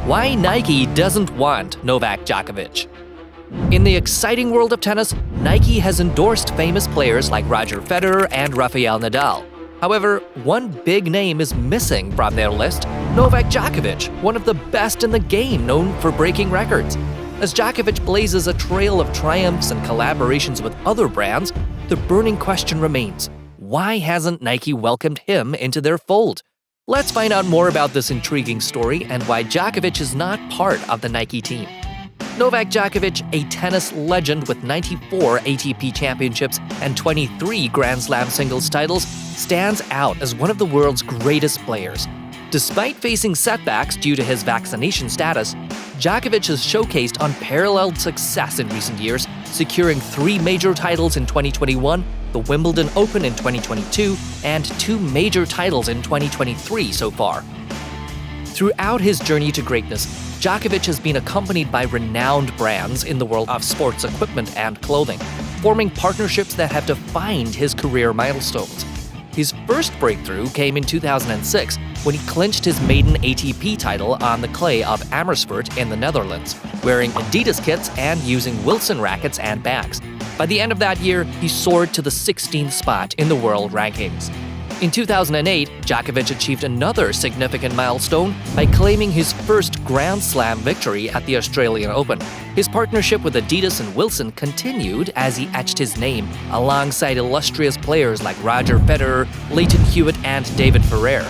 Why Nike doesn't want Novak Djokovic. In the exciting world of tennis, Nike has endorsed famous players like Roger Federer and Rafael Nadal. However, one big name is missing from their list: Novak Djokovic, one of the best in the game, known for breaking records. As Djokovic blazes a trail of triumphs and collaborations with other brands, the burning question remains: why hasn't Nike welcomed him into their fold? Let's find out more about this intriguing story and why Djokovic is not part of the Nike team. Novak Djokovic, a tennis legend with 94 ATP championships and 23 Grand Slam singles titles, stands out as one of the world's greatest players. Despite facing setbacks due to his vaccination status, Djokovic has showcased unparalleled success in recent years, securing 3 major titles in 2021, the Wimbledon Open in 2022, and 2 major titles in 2023 so far. Throughout his journey to greatness, Djokovic has been accompanied by renowned brands in the world of sports equipment and clothing, forming partnerships that have defined his career milestones. His first breakthrough came in 2006 when he clinched his maiden ATP title on the clay of Amersfoort in the Netherlands, wearing Adidas kits and using Wilson rackets and bags. By the end of that year, he soared to the 16th spot in the world rankings. In 2008, Djokovic achieved another significant milestone by claiming his first Grand Slam victory at the Australian Open. His partnership with Adidas and Wilson continued as he etched his name alongside illustrious players like Roger Federer, Lleyton Hewitt, and David Ferrer.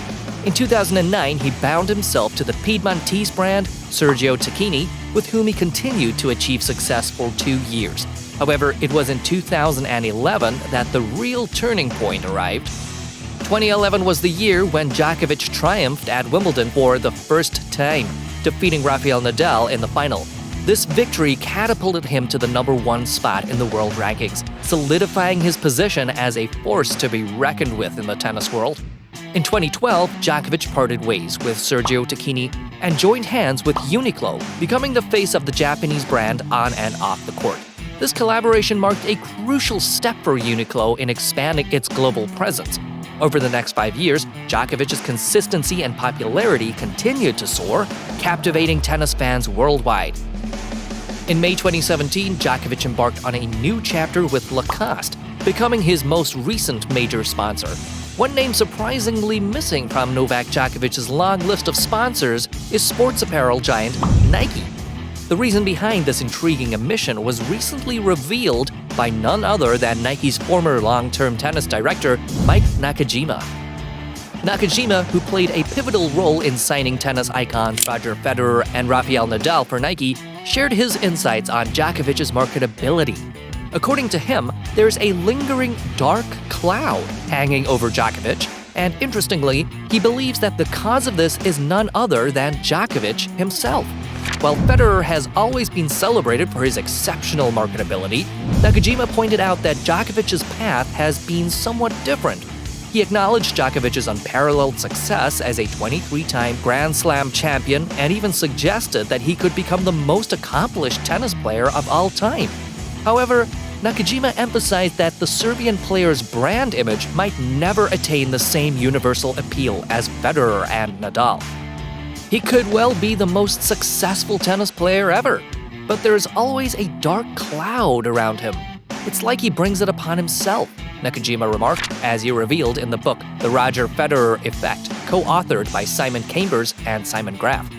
In 2009, he bound himself to the Piedmontese brand Sergio Tacchini, with whom he continued to achieve success for 2 years. However, it was in 2011 that the real turning point arrived. 2011 was the year when Djokovic triumphed at Wimbledon for the first time, defeating Rafael Nadal in the final. This victory catapulted him to the #1 spot in the world rankings, solidifying his position as a force to be reckoned with in the tennis world. In 2012, Djokovic parted ways with Sergio Tacchini and joined hands with Uniqlo, becoming the face of the Japanese brand on and off the court. This collaboration marked a crucial step for Uniqlo in expanding its global presence. Over the next 5 years, Djokovic's consistency and popularity continued to soar, captivating tennis fans worldwide. In May 2017, Djokovic embarked on a new chapter with Lacoste, becoming his most recent major sponsor. One name surprisingly missing from Novak Djokovic's long list of sponsors is sports apparel giant Nike. The reason behind this intriguing omission was recently revealed by none other than Nike's former long-term tennis director, Mike Nakajima. Nakajima, who played a pivotal role in signing tennis icons Roger Federer and Rafael Nadal for Nike, shared his insights on Djokovic's marketability. According to him, there's a lingering dark cloud hanging over Djokovic, and interestingly, he believes that the cause of this is none other than Djokovic himself. While Federer has always been celebrated for his exceptional marketability, Nakajima pointed out that Djokovic's path has been somewhat different. He acknowledged Djokovic's unparalleled success as a 23-time Grand Slam champion and even suggested that he could become the most accomplished tennis player of all time. However, Nakajima emphasized that the Serbian player's brand image might never attain the same universal appeal as Federer and Nadal. He could well be the most successful tennis player ever, but there's always a dark cloud around him. It's like he brings it upon himself, Nakajima remarked, as he revealed in the book The Roger Federer Effect, co-authored by Simon Chambers and Simon Graf.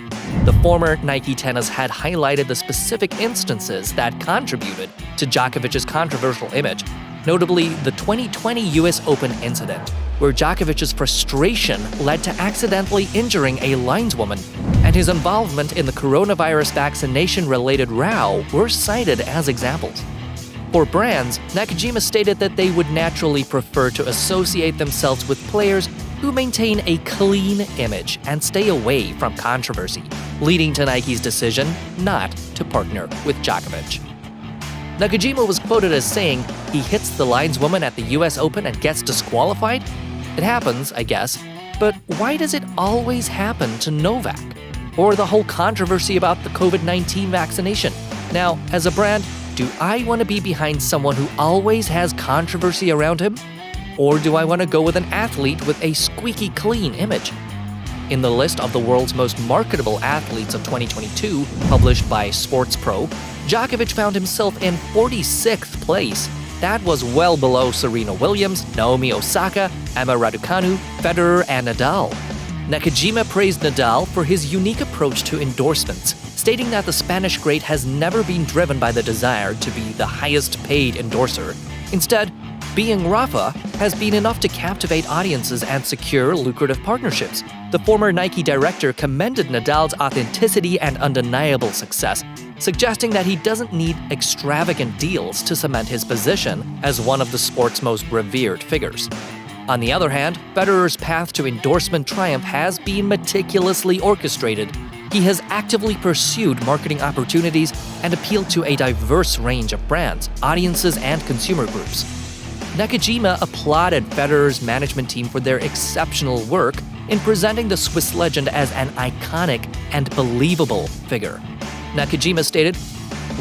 The former Nike tennis head highlighted the specific instances that contributed to Djokovic's controversial image, notably the 2020 US Open incident, where Djokovic's frustration led to accidentally injuring a lineswoman, and his involvement in the coronavirus vaccination-related row were cited as examples. For brands, Nakajima stated that they would naturally prefer to associate themselves with players who maintain a clean image and stay away from controversy, leading to Nike's decision not to partner with Djokovic. Nakajima was quoted as saying, "He hits the lineswoman at the US Open and gets disqualified? It happens, I guess, but why does it always happen to Novak? Or the whole controversy about the COVID-19 vaccination. Now, as a brand, do I want to be behind someone who always has controversy around him? Or do I want to go with an athlete with a squeaky clean image?" In the list of the world's most marketable athletes of 2022, published by Sports Pro, Djokovic found himself in 46th place. That was well below Serena Williams, Naomi Osaka, Emma Raducanu, Federer, and Nadal. Nakajima praised Nadal for his unique approach to endorsements, stating that the Spanish great has never been driven by the desire to be the highest-paid endorser. Instead, being Rafa has been enough to captivate audiences and secure lucrative partnerships. The former Nike director commended Nadal's authenticity and undeniable success, suggesting that he doesn't need extravagant deals to cement his position as one of the sport's most revered figures. On the other hand, Federer's path to endorsement triumph has been meticulously orchestrated. He has actively pursued marketing opportunities and appealed to a diverse range of brands, audiences, and consumer groups. Nakajima applauded Federer's management team for their exceptional work in presenting the Swiss legend as an iconic and believable figure. Nakajima stated,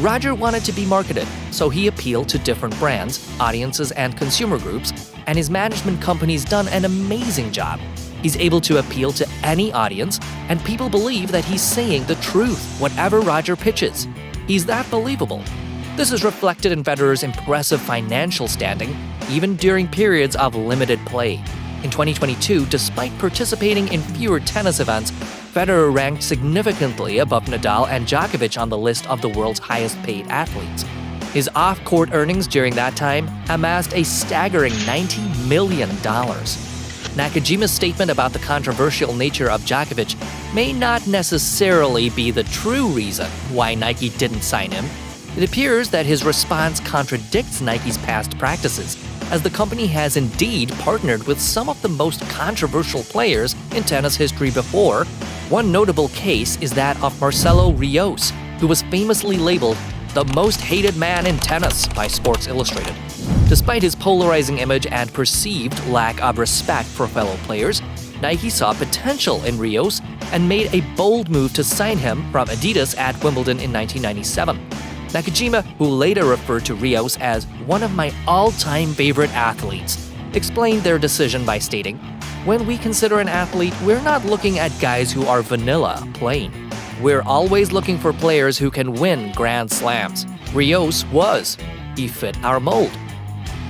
"Roger wanted to be marketed, so he appealed to different brands, audiences, and consumer groups, and his management company's done an amazing job. He's able to appeal to any audience, and people believe that he's saying the truth, whatever Roger pitches. He's that believable." This is reflected in Federer's impressive financial standing, even during periods of limited play. In 2022, despite participating in fewer tennis events, Federer ranked significantly above Nadal and Djokovic on the list of the world's highest-paid athletes. His off-court earnings during that time amassed a staggering $90 million. Nakajima's statement about the controversial nature of Djokovic may not necessarily be the true reason why Nike didn't sign him. It appears that his response contradicts Nike's past practices, as the company has indeed partnered with some of the most controversial players in tennis history before. One notable case is that of Marcelo Rios, who was famously labeled the most hated man in tennis by Sports Illustrated. Despite his polarizing image and perceived lack of respect for fellow players, Nike saw potential in Rios and made a bold move to sign him from Adidas at Wimbledon in 1997. Nakajima, who later referred to Rios as one of my all-time favorite athletes, explained their decision by stating, "When we consider an athlete, we're not looking at guys who are vanilla, plain. We're always looking for players who can win Grand Slams. Rios was. He fit our mold."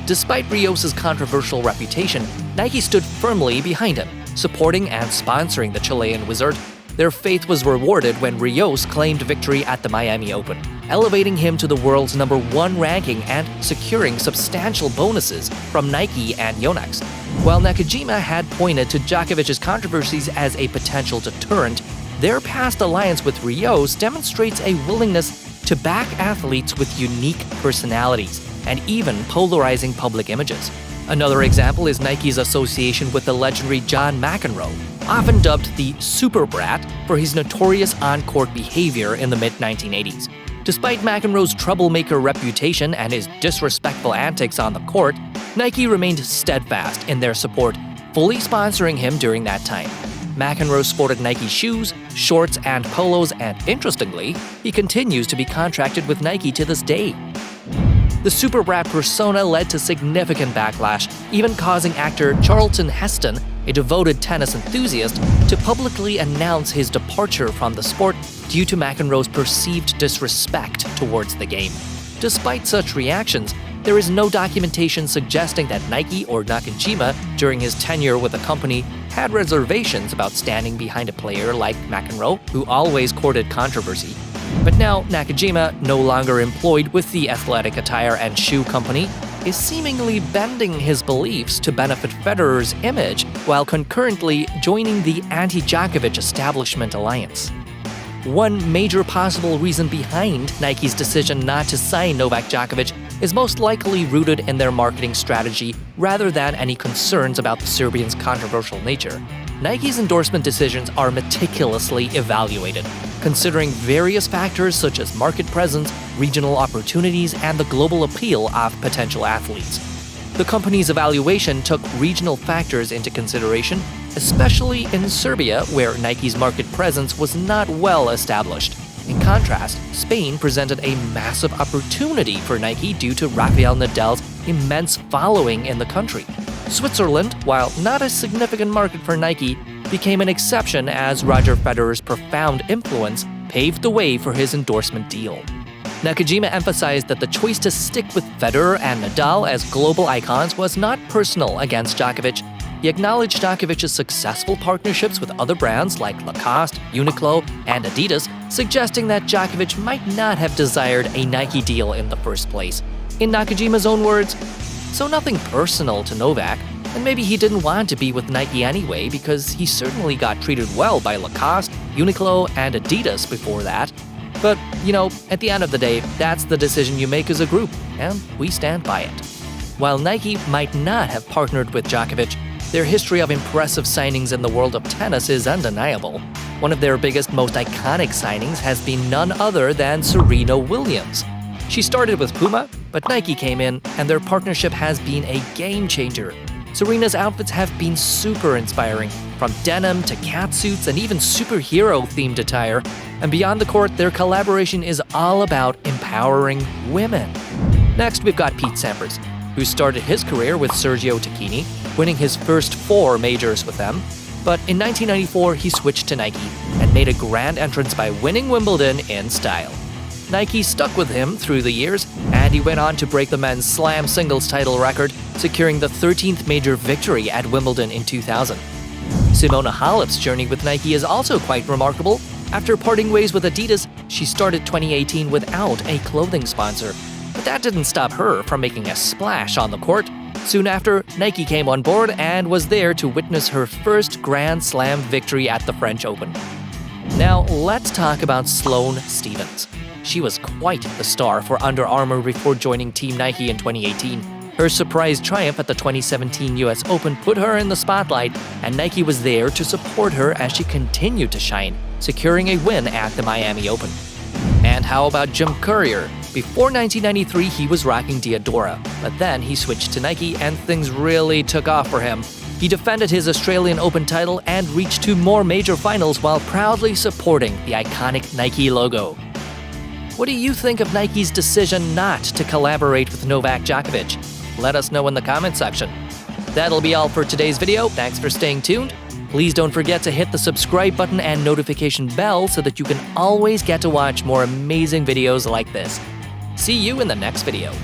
Despite Rios' controversial reputation, Nike stood firmly behind him, supporting and sponsoring the Chilean wizard. Their faith was rewarded when Rios claimed victory at the Miami Open, elevating him to the world's #1 ranking and securing substantial bonuses from Nike and Yonex. While Nakajima had pointed to Djokovic's controversies as a potential deterrent, their past alliance with Rios demonstrates a willingness to back athletes with unique personalities and even polarizing public images. Another example is Nike's association with the legendary John McEnroe, often dubbed the Super Brat for his notorious on-court behavior in the mid-1980s. Despite McEnroe's troublemaker reputation and his disrespectful antics on the court, Nike remained steadfast in their support, fully sponsoring him during that time. McEnroe sported Nike shoes, shorts, and polos, and interestingly, he continues to be contracted with Nike to this day. The Super Brat persona led to significant backlash, even causing actor Charlton Heston, a devoted tennis enthusiast, to publicly announce his departure from the sport due to McEnroe's perceived disrespect towards the game. Despite such reactions, there is no documentation suggesting that Nike or Nakajima, during his tenure with the company, had reservations about standing behind a player like McEnroe, who always courted controversy. But now Nakajima, no longer employed with the athletic attire and shoe company, is seemingly bending his beliefs to benefit Federer's image while concurrently joining the anti-Djokovic establishment alliance. One major possible reason behind Nike's decision not to sign Novak Djokovic is most likely rooted in their marketing strategy rather than any concerns about the Serbian's controversial nature. Nike's endorsement decisions are meticulously evaluated, considering various factors such as market presence, regional opportunities, and the global appeal of potential athletes. The company's evaluation took regional factors into consideration, especially in Serbia, where Nike's market presence was not well established. In contrast, Spain presented a massive opportunity for Nike due to Rafael Nadal's immense following in the country. Switzerland, while not a significant market for Nike, became an exception as Roger Federer's profound influence paved the way for his endorsement deal. Nakajima emphasized that the choice to stick with Federer and Nadal as global icons was not personal against Djokovic. He acknowledged Djokovic's successful partnerships with other brands like Lacoste, Uniqlo, and Adidas, suggesting that Djokovic might not have desired a Nike deal in the first place. In Nakajima's own words, "So nothing personal to Novak, and maybe he didn't want to be with Nike anyway because he certainly got treated well by Lacoste, Uniqlo, and Adidas before that. But, at the end of the day, that's the decision you make as a group, and we stand by it." While Nike might not have partnered with Djokovic, their history of impressive signings in the world of tennis is undeniable. One of their biggest, most iconic signings has been none other than Serena Williams. She started with Puma, but Nike came in, and their partnership has been a game changer. Serena's outfits have been super inspiring, from denim to catsuits and even superhero-themed attire. And beyond the court, their collaboration is all about empowering women. Next, we've got Pete Sampras, who started his career with Sergio Tacchini, winning his first 4 majors with them. But in 1994, he switched to Nike and made a grand entrance by winning Wimbledon in style. Nike stuck with him through the years, and he went on to break the men's slam singles title record, securing the 13th major victory at Wimbledon in 2000. Simona Halep's journey with Nike is also quite remarkable. After parting ways with Adidas, she started 2018 without a clothing sponsor. But that didn't stop her from making a splash on the court. Soon after, Nike came on board and was there to witness her first Grand Slam victory at the French Open. Now, let's talk about Sloane Stephens. She was quite the star for Under Armour before joining Team Nike in 2018. Her surprise triumph at the 2017 US Open put her in the spotlight, and Nike was there to support her as she continued to shine, securing a win at the Miami Open. And how about Jim Courier? Before 1993, he was rocking Diadora, but then he switched to Nike and things really took off for him. He defended his Australian Open title and reached 2 more major finals while proudly supporting the iconic Nike logo. What do you think of Nike's decision not to collaborate with Novak Djokovic? Let us know in the comment section. That'll be all for today's video. Thanks for staying tuned. Please don't forget to hit the subscribe button and notification bell so that you can always get to watch more amazing videos like this. See you in the next video.